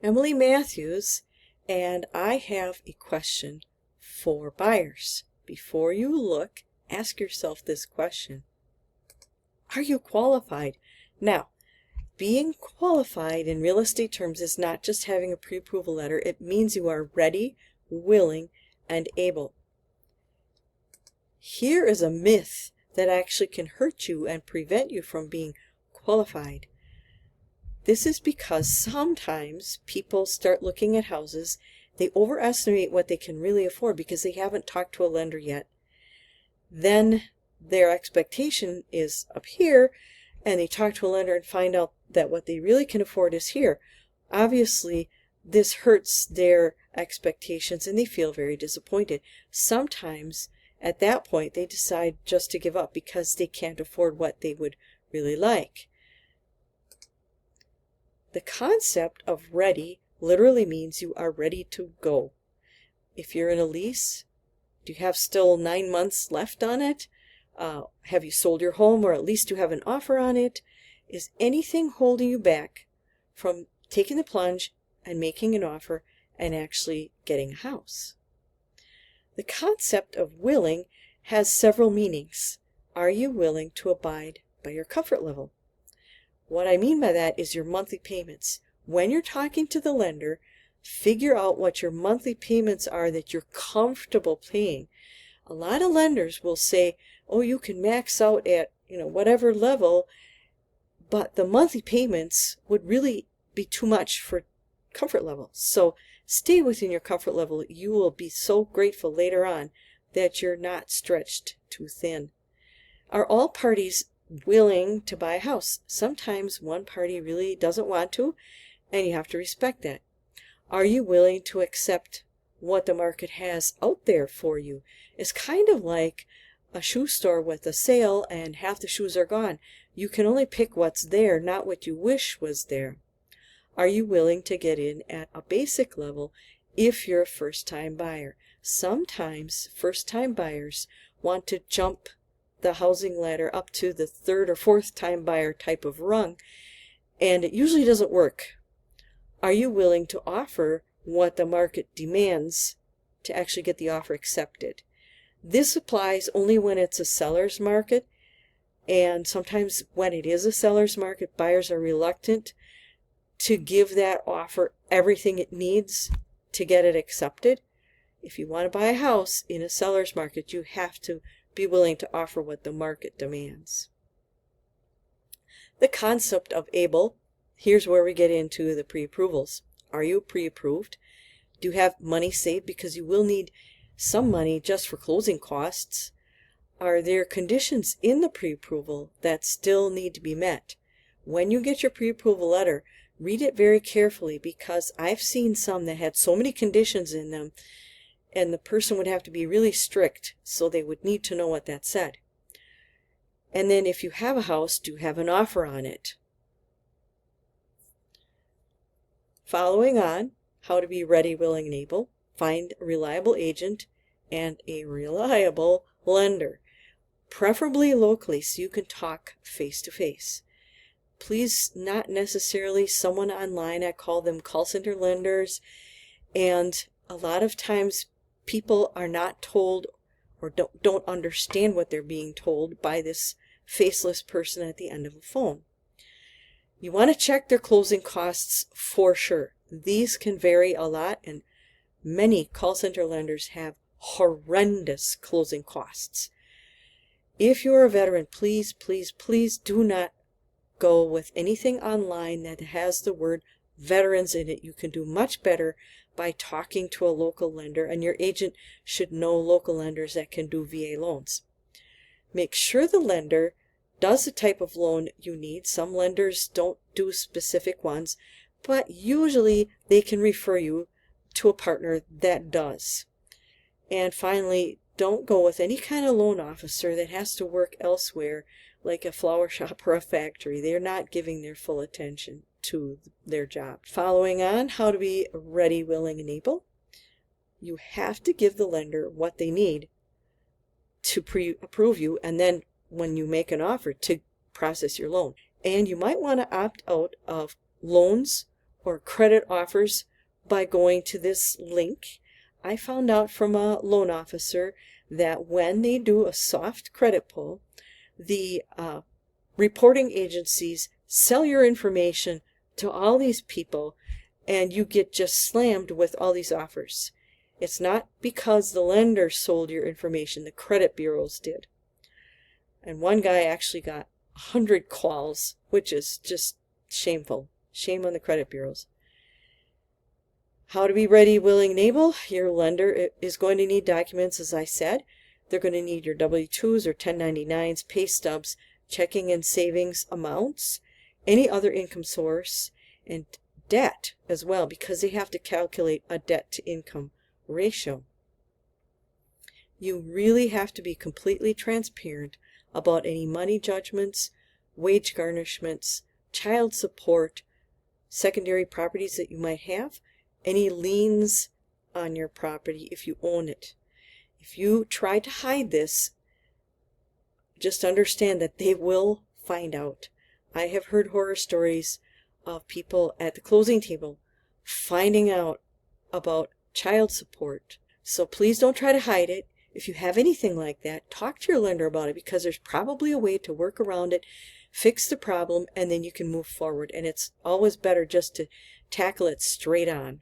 Emily Matthews, and I have a question for buyers. Before you look, ask yourself this question. Are you qualified? Now, being qualified in real estate terms is not just having a pre-approval letter. It means you are ready, willing, and able. Here is a myth that actually can hurt you and prevent you from being qualified. This is because sometimes people start looking at houses, they overestimate what they can really afford because they haven't talked to a lender yet. Then their expectation is up here, and they talk to a lender and find out that what they really can afford is here. Obviously, this hurts their expectations and they feel very disappointed. Sometimes at that point they decide just to give up because they can't afford what they would really like. The concept of ready literally means you are ready to go. If you're in a lease, do you have still 9 months left on it? Have you sold your home, or at least you have an offer on it? Is anything holding you back from taking the plunge and making an offer and actually getting a house? The concept of willing has several meanings. Are you willing to abide by your comfort level? What I mean by that is your monthly payments. When you're talking to the lender, figure out what your monthly payments are that you're comfortable paying. A lot of lenders will say, oh, you can max out at whatever level, but the monthly payments would really be too much for comfort level. So stay within your comfort level. You will be so grateful later on that you're not stretched too thin. Are all parties willing to buy a house? Sometimes one party really doesn't want to, and you have to respect that. Are you willing to accept what the market has out there for you? It's kind of like a shoe store with a sale and half the shoes are gone. You can only pick what's there, not what you wish was there. Are you willing to get in at a basic level if you're a first-time buyer? Sometimes first-time buyers want to jump the housing ladder up to the third or fourth time buyer type of rung, and it usually doesn't work. Are you willing to offer what the market demands to actually get the offer accepted? This applies only when it's a seller's market, and sometimes when it is a seller's market, buyers are reluctant to give that offer everything it needs to get it accepted. If you want to buy a house in a seller's market, you have to be willing to offer what the market demands. The concept of able, here's where we get into the pre-approvals. Are you pre-approved? Do you have money saved? Because you will need some money just for closing costs. Are there conditions in the pre-approval that still need to be met? When you get your pre-approval letter, read it very carefully, because I've seen some that had so many conditions in them, and the person would have to be really strict, so they would need to know what that said. And then if you have a house, do you have an offer on it? Following on, how to be ready, willing, and able. Find a reliable agent and a reliable lender, preferably locally, so you can talk face to face. Please, not necessarily someone online. I call them call center lenders, and a lot of times people are not told or don't understand what they're being told by this faceless person at the end of a phone. You want to check their closing costs for sure. These can vary a lot, and many call center lenders have horrendous closing costs. If you're a veteran, please, please, please do not go with anything online that has the word veterans in it. You can do much better by talking to a local lender, and your agent should know local lenders that can do VA loans. Make sure the lender does the type of loan you need. Some lenders don't do specific ones, but usually they can refer you to a partner that does. And finally, don't go with any kind of loan officer that has to work elsewhere, like a flower shop or a factory. They're not giving their full attention to their job. Following on, how to be ready, willing, and able. You have to give the lender what they need to pre-approve you, and then when you make an offer, to process your loan. And you might want to opt out of loans or credit offers by going to this link. I found out from a loan officer that when they do a soft credit pull, the reporting agencies sell your information to all these people, and you get just slammed with all these offers. It's not because the lender sold your information, the credit bureaus did. And one guy actually got 100 calls, which is just shameful. Shame on the credit bureaus. How to be ready, willing, and able. Your lender is going to need documents, as I said. They're going to need your W-2s or 1099s, pay stubs, checking and savings amounts, any other income source, and debt as well, because they have to calculate a debt-to-income ratio. You really have to be completely transparent about any money judgments, wage garnishments, child support, secondary properties that you might have, any liens on your property if you own it. If you try to hide this, just understand that they will find out. I have heard horror stories of people at the closing table finding out about child support. So please don't try to hide it. If you have anything like that, talk to your lender about it, because there's probably a way to work around it, fix the problem, and then you can move forward. And it's always better just to tackle it straight on.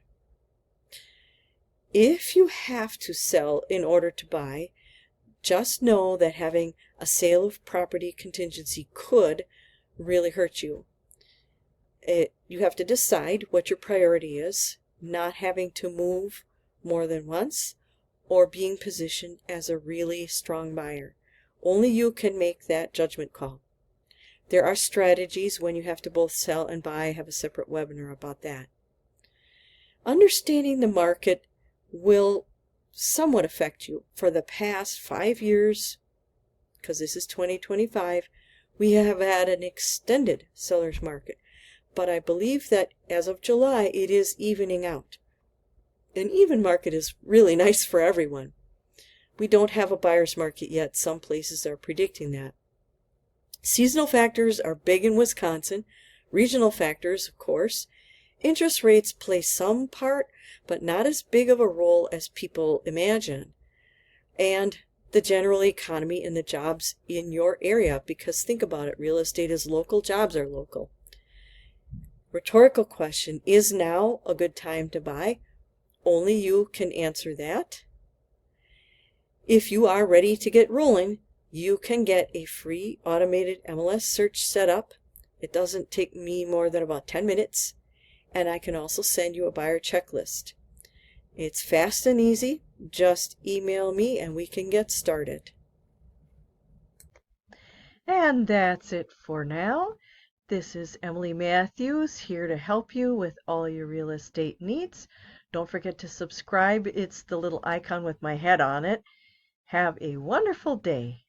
If you have to sell in order to buy, just know that having a sale of property contingency could really hurt you. You have to decide what your priority is, not having to move more than once, or being positioned as a really strong buyer. Only you can make that judgment call. There are strategies when you have to both sell and buy. I have a separate webinar about that. Understanding the market will somewhat affect you. For the past 5 years, because this is 2025, we have had an extended seller's market. But I believe that as of July, it is evening out. An even market is really nice for everyone. We don't have a buyer's market yet. Some places are predicting that. Seasonal factors are big in Wisconsin. Regional factors, of course. Interest rates play some part, but not as big of a role as people imagine. And the general economy and the jobs in your area, because think about it, real estate is local, jobs are local. Rhetorical question, is now a good time to buy? Only you can answer that. If you are ready to get rolling, you can get a free automated MLS search set up. It doesn't take me more than about 10 minutes. And I can also send you a buyer checklist. It's fast and easy. Just email me and we can get started. And that's it for now. This is Emily Matthews here to help you with all your real estate needs. Don't forget to subscribe. It's the little icon with my head on it. Have a wonderful day.